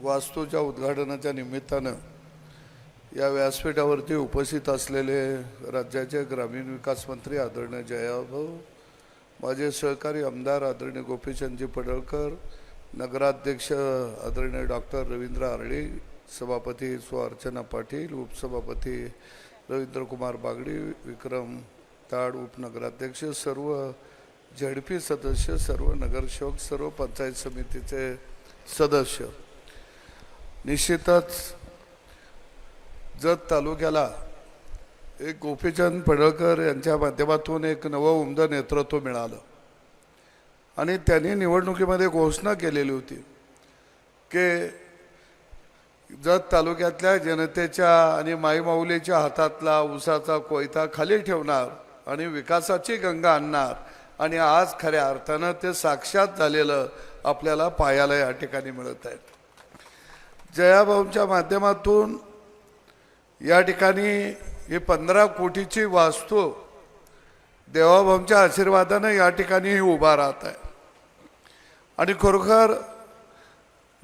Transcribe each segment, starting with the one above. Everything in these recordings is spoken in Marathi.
वास्तूच्या उद्घाटनाच्या निमित्तानं या व्यासपीठावरती उपस्थित असलेले राज्याचे ग्रामीण विकास मंत्री आदरणीय जयाभाऊ, माझे सहकारी आमदार आदरणीय गोपीचंदजी पडळकर, नगराध्यक्ष आदरणीय डॉक्टर रवींद्र आरडी, सभापती सौ अर्चना पाटील, उपसभापती रवींद्र कुमार बागडी, विक्रम ताड, उपनगराध्यक्ष, सर्व झेडपी सदस्य, सर्व नगरसेवक, सर्व पंचायत समितीचे सदस्य, निश्चितच जत तालुक्याला एक गोपीचंद पडळकर यांच्या माध्यमातून एक नवं उमदं नेतृत्व मिळालं आणि त्यांनी निवडणुकीमध्ये घोषणा केलेली होती की जत तालुक्यातल्या जनतेच्या आणि माईमाऊलीच्या हातातला उसाचा कोयता खाली ठेवणार आणि विकासाची गंगा आणणार, आणि आज खऱ्या अर्थानं ते साक्षात झालेलं आपल्याला पाहायला या ठिकाणी मिळत आहे। जयाभाऊंच्या माध्यमातून या ठिकाणी ही 15 कोटीची वास्तू देवाभाऊंच्या आशीर्वादाने या ठिकाणी ही उभा राहत आहे। आणि खरोखर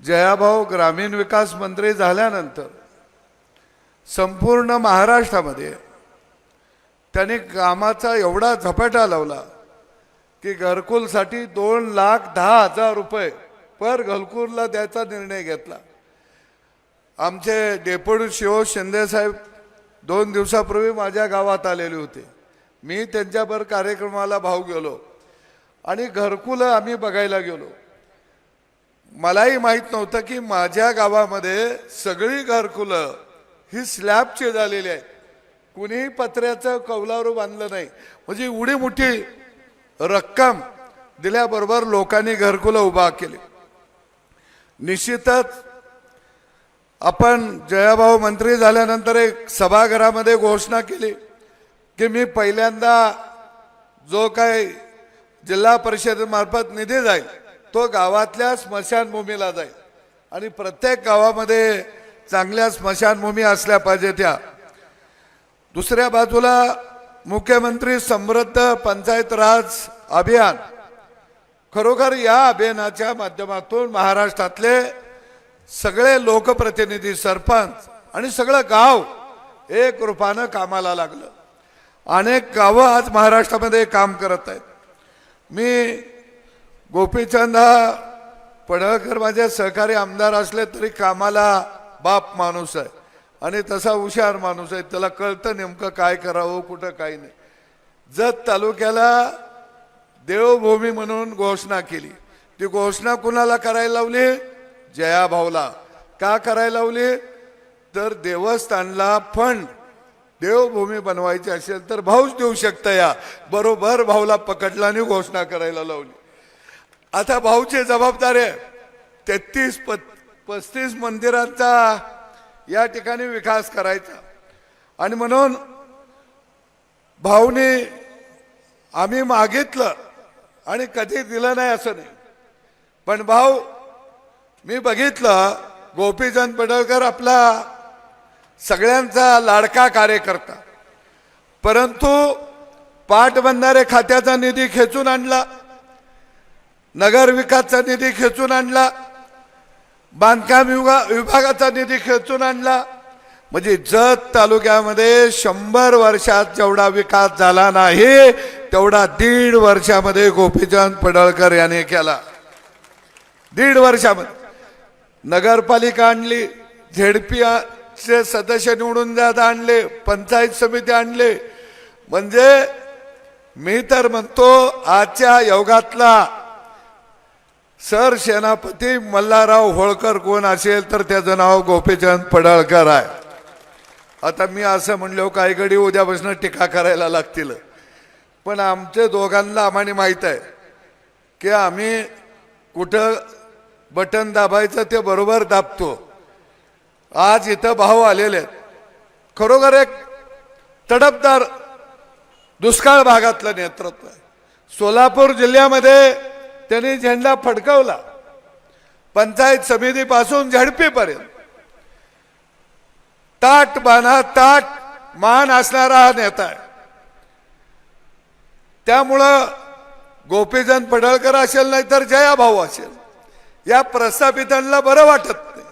जयाभाऊ ग्रामीण विकास मंत्री झाल्यानंतर संपूर्ण महाराष्ट्रामध्ये त्यांनी कामाचा एवढा झपाटा लावला की घरकुलसाठी 2,10,000 रुपये पर घरकुलला द्यायचा निर्णय घेतला। आमचे डेप्युटी शिव शिंदे साहेब 2 दिवसापूर्वी माझ्या गावात आलेले होते। मी त्यांच्याबरोबर कार्यक्रमाला भाऊ गेलो आणि घरकुलं आम्ही बघायला गेलो। मलाही माहीत नव्हतं की माझ्या गावामध्ये सगळी घरकुलं ही स्लॅबची झालेली आहेत, कुणीही पत्र्याचं कौलारू बांधलं नाही। म्हणजे एवढी मोठी रक्कम दिल्याबरोबर लोकांनी घरकुलं उभा केली। निश्चितच आपण जयाभाऊ मंत्री झाल्यानंतर एक सभागृहामध्ये घोषणा केली की मी पहिल्यांदा जो काही जिल्हा परिषदेमार्फत निधी जाईल तो गावातल्या स्मशानभूमीला जाईल आणि प्रत्येक गावामध्ये चांगल्या स्मशानभूमी असल्या पाहिजे त्या। दुसऱ्या बाजूला मुख्यमंत्री समृद्ध पंचायत राज अभियान, खरोखर या अभियानाच्या माध्यमातून महाराष्ट्रातले सगळे लोकप्रतिनिधी, सरपंच आणि सगळं गाव एक रूपानं कामाला लागलं। अनेक गावं आज महाराष्ट्रामध्ये काम करत आहेत। मी गोपीचंद पडळकर माझे सहकारी आमदार असले तरी कामाला बाप माणूस आहे आणि तसा हुशार माणूस आहे, त्याला कळतं नेमकं काय करावं, कुठं काय नाही। जत तालुक्याला देवभूमी म्हणून घोषणा केली। ती घोषणा कुणाला करायला लावली? जयाभाऊला। का करायला लावली? तर देवस्थानला फंड देवभूमी बनवायची असेल तर भाऊच देऊ शकता, या बरोबर भाऊला पकडला आणि घोषणा करायला लावली। आता भाऊची जबाबदारी आहे 33-35 मंदिरांचा या ठिकाणी विकास करायचा। आणि म्हणून भाऊने आम्ही मागितलं आणि कधी दिलं नाही असं नाही, पण भाऊ मी बघितलं गोपीचंद पडळकर आपला सगळ्यांचा लाडका कार्यकर्ता, परंतु पाटबंधारे खात्याचा निधी खेचून आणला, नगर विकासचा निधी खेचून आणला, बांधकाम विभागाचा निधी खेचून आणला। म्हणजे जत तालुक्यामध्ये 100 वर्षात जेवढा विकास झाला नाही तेवढा 1.5 वर्षामध्ये गोपीचंद पडळकर याने केला। 1.5 वर्षामध्ये नगरपालिका आणली, झेडपीचे सदस्य निवडून जात आणले, पंचायत समिती आणले। म्हणजे मी तर म्हणतो आजच्या युगातला सरसेनापती मल्हारराव होळकर कोण असेल तर त्याचं नाव गोपीचंद पडळकर आहे। आता मी असं म्हणलो काही घडी उद्यापासून टीका करायला लागतील, पण आमच्या दोघांना आम्हाला माहीत आहे की आम्ही कुठं बटन दाबायचं ते बरोबर दाबतो। आज इथं भाऊ आलेले आहेत, खरोखर एक तडफदार दुष्काळ भागातलं नेतृत्व आहे। सोलापूर जिल्ह्यामध्ये त्यांनी झेंडा फडकवला, पंचायत समितीपासून झेडपीपर्यंत ताट बाना ताट मान असणारा हा नेता आहे। त्यामुळं गोपीचंद पडळकर असेल नाही तर जयाभाऊ असेल, या प्रस्थापितांना बरं वाटत नाही।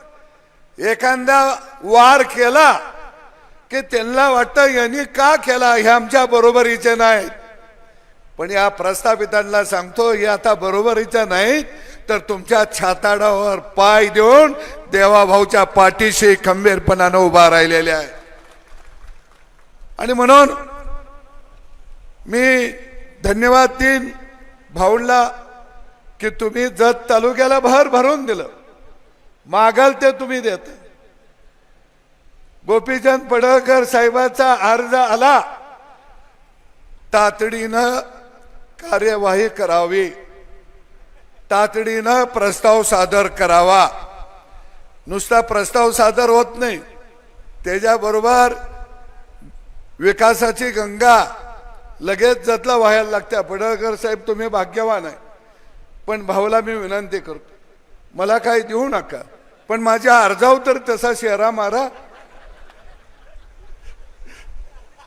एखादा वार केला की त्यांना वाटतं यांनी का केला, हे आमच्या बरोबरीचे नाहीत. पण या प्रस्थापितांना सांगतो, हे आता बरोबरीचं नाही तर तुमच्या छाताडावर पाय देऊन देवाभाऊच्या पाठीशी खंबीरपणानं उभा राहिलेले आहे. आणि म्हणून मी धन्यवाद देईन भाऊंना की तुम्ही जत तालुक्याला भर भरून दिलं, मागाल ते तुम्ही देत. गोपीचंद पडळकर साहेबांचा अर्ज आला, तातडीनं कार्यवाही करावी, तातडीनं प्रस्ताव सादर करावा. नुसता प्रस्ताव सादर होत नाही, त्याच्याबरोबर विकासाची गंगा लगेच जतला व्हायला लागते. पडळकर साहेब तुम्ही भाग्यवान आहे, पण भाऊला मी विनंती करतो, मला काही देऊ नका, पण माझ्या अर्जावर तर तसा शेरा मारा,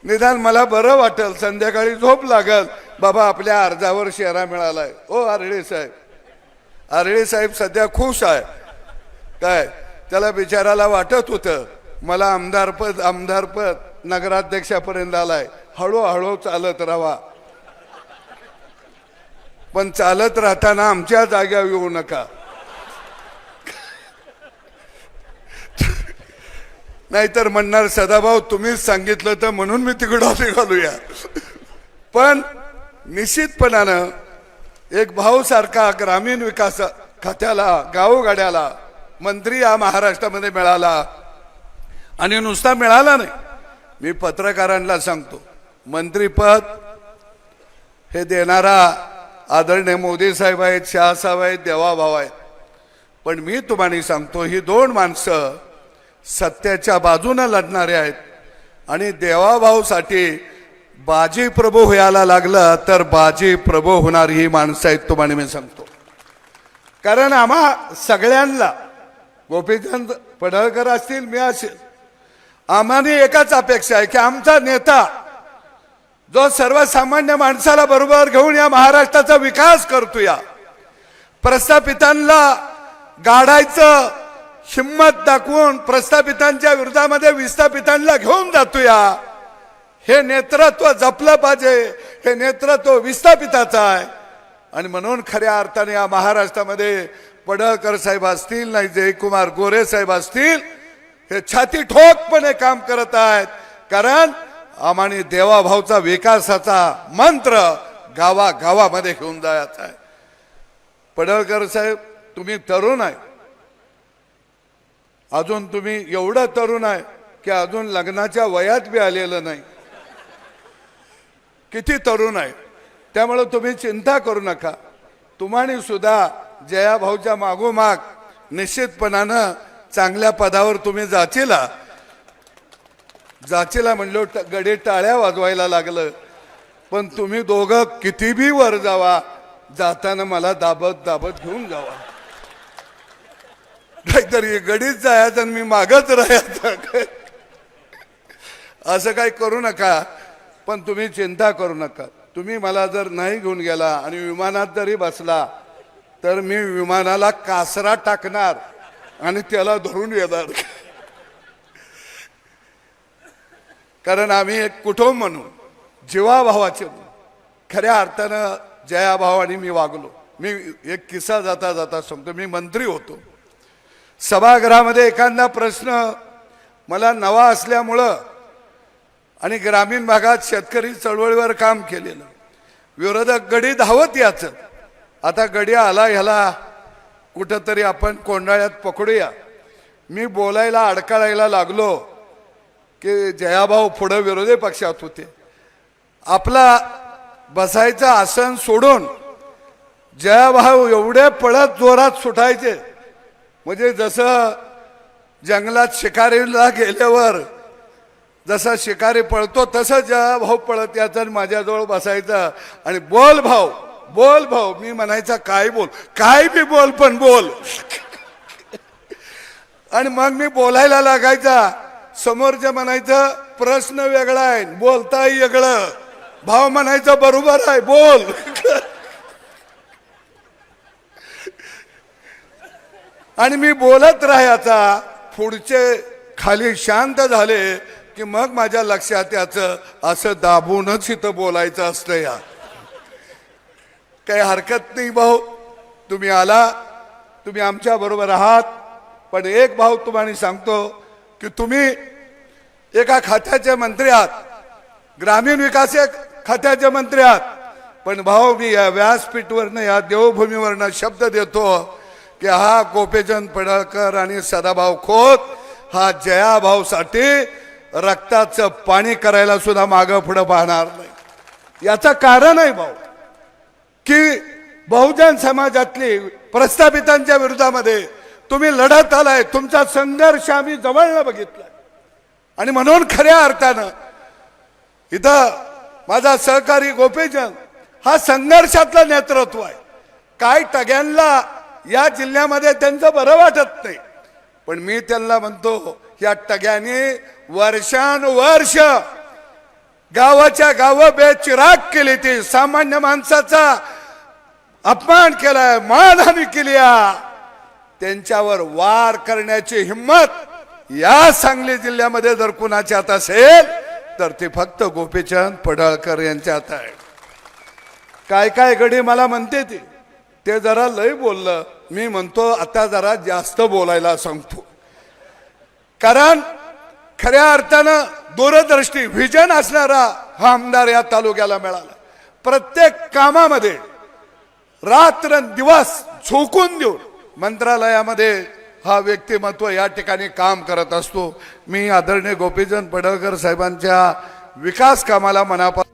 निदान मला बरं वाटेल, संध्याकाळी झोप लागल, बाबा आपल्या अर्जावर शेरा मिळालाय. ओ आरळे साहेब, आरळे साहेब सध्या खुश आहे. काय त्याला बिचाराला वाटत होतं मला आमदारपद नगराध्यक्षापर्यंत आलाय, हळूहळू चालत राहा, पण चालत राहताना आमच्या जाग्यावर येऊ नका. नाहीतर म्हणणार सदाभाऊ तुम्हीच सांगितलं तर म्हणून मी तिकडं निघालूया. पण निश्चितपणानं एक भाऊ सारखा ग्रामीण विकास खात्याला, गावगाड्याला मंत्री या महाराष्ट्रामध्ये मिळाला. आणि नुसता मिळाला नाही, मी पत्रकारांना सांगतो, मंत्रीपद हे देणारा आदरणीय मोदी साहेब आहेत, शहा साहेब आहेत, देवाभाऊ आहेत. पण मी तुम्हाला सांगतो, ही दोन माणसं सत्याच्या बाजूने लढणारे आहेत. आणि देवाभाऊसाठी बाजी प्रभू व्हायला लागलं तर बाजी प्रभू होणार ही माणसं आहेत, तुम्हाला मी सांगतो. कारण आम्हा सगळ्यांना, गोपीचंद पडळकर असतील, मी असेल, आम्हाला एकच अपेक्षा आहे की आमचा नेता जो सर्वसामान्य माणसाला बरोबर घेऊन या महाराष्ट्राचा विकास करतोया, प्रस्थापितांना गाडायचं हिम्मत दाखवून प्रस्थापितांच्या विरोधामध्ये विस्थापितांना घेऊन जातोया, हे नेतृत्व जपलं पाहिजे. हे नेतृत्व विस्थापिताचं आहे. आणि म्हणून खऱ्या अर्थाने या महाराष्ट्रामध्ये पडळकर साहेब असतील, नाही जयकुमार गोरे साहेब असतील, हे छाती ठोकपणे काम करत आहेत. कारण आम्हाने देवाभाऊचा विकासाचा मंत्र गावागावामध्ये घेऊन जायचा आहे. पडळकर साहेब तुम्ही तरुण आहे, अजून तुम्ही एवढं तरुण आहे की अजून लग्नाच्या वयात बी आलेलं नाही. किती तरुण आहे, त्यामुळे तुम्ही चिंता करू नका. तुम्हाने सुद्धा जयाभाऊच्या मागोमाग निश्चितपणानं चांगल्या पदावर तुम्ही जाचीला म्हणलो, गडे टाळ्या वाजवायला लागलं. पण तुम्ही दोघं किती बी वर जावा, जाताना मला दाबत दाबत घेऊन जावा. काहीतरी गडीच जायचं आणि मी मागच राहायचं, असं काही करू नका. पण तुम्ही चिंता करू नका. तुम्ही मला जर नाही घेऊन गेला आणि विमानात जरी बसला तर मी विमानाला कासरा टाकणार आणि त्याला धरून येणार. कारण आम्ही एक कुटुंब म्हणून, जीवाभावाचे खऱ्या अर्थानं जयाभाऊ आणि मी वागलो. मी एक किस्सा जाता जाता सांगतो. मी मंत्री होतो, सभागृहामध्ये एखादा प्रश्न मला नवा असल्यामुळं आणि ग्रामीण भागात शेतकरी चळवळीवर काम केलेलं, विरोधक गडी धावत याचं, आता गडी आला, ह्याला कुठंतरी आपण कोंडाळ्यात पकडूया. मी बोलायला अडकाळायला लागलो की जयाभाऊ पुढे विरोधी पक्षात होते. आपला बसायचं आसन सोडून जयाभाऊ एवढे पळत जोरात सुटायचे, म्हणजे जसं जंगलात शिकारीला गेल्यावर जसा शिकारी पळतो तसं जयाभाऊ पळत यायचा आणि माझ्याजवळ बसायचा आणि बोल भाऊ, बोल भाऊ. मी म्हणायचा काय बोल, काय बी बोल, पण बोल. आणि मग मी बोलायला लागायचा. समोरचं म्हणायचं प्रश्न वेगळा आहे, बोलता वेगळं. भाव म्हणायचं बरोबर आहे, बोल. आणि मी बोलत राहायचा. पुढचे खाली शांत झाले की मग माझ्या लक्षात याचं असं दाबूनच इथं बोलायचं असतं या. काही हरकत नाही भाऊ, तुम्ही आला, तुम्ही आमच्या बरोबर आहात. पण एक भाऊ तुम्हाला सांगतो की तुम्ही एका खात्याचे मंत्री आहात, ग्रामीण विकास खात्याचे मंत्री आहात. पण भाऊ मी या व्यासपीठवरनं या देवभूमीवरनं शब्द देतो की हा गोपीचंद पडळकर आणि सदाभाऊ खोत हा जयाभाऊसाठी रक्ताचं पाणी करायला सुद्धा मागं पुढं पाहणार नाही. याचं कारण आहे भाऊ की बहुजन समाजातली प्रस्थापितांच्या विरोधामध्ये तुम्ही लढत आलाय, तुमचा संघर्ष आम्ही जवळनं बघितलाय. आणि म्हणून खऱ्या अर्थानं इथं माझा सहकारी गोपीचंद हा संघर्षातलं नेतृत्व आहे. काय टग्यांना या जिल्ह्यामध्ये त्यांचं बरं वाटत नाही, पण मी त्यांना म्हणतो या टग्याने वर्षानुवर्ष गावाच्या गाव बेचिराग केली, ती सामान्य माणसाचा अपमान केलाय, मानहानी केली. त्यांच्यावर वार करण्याची हिम्मत या सांगली जिल्ह्यामध्ये जर कुणाच्यात असेल तर ते फक्त गोपीचंद पडळकर यांच्यात आहे. काय काय गडी मला म्हणते ते जरा लय बोललं, मी म्हणतो आता जरा जास्त बोलायला सांगतो. कारण खऱ्या अर्थानं दूरदृष्टी व्हिजन असणारा हा आमदार या तालुक्याला मिळाला. प्रत्येक कामामध्ये रात्र दिवस झोकून देऊन मंत्रालयामध्ये हा व्यक्तिमत्व या ठिकाणी काम करत असतो. मी आदरणीय गोपीचंद पडळकर साहेबांच्या विकास कामाला मनापासून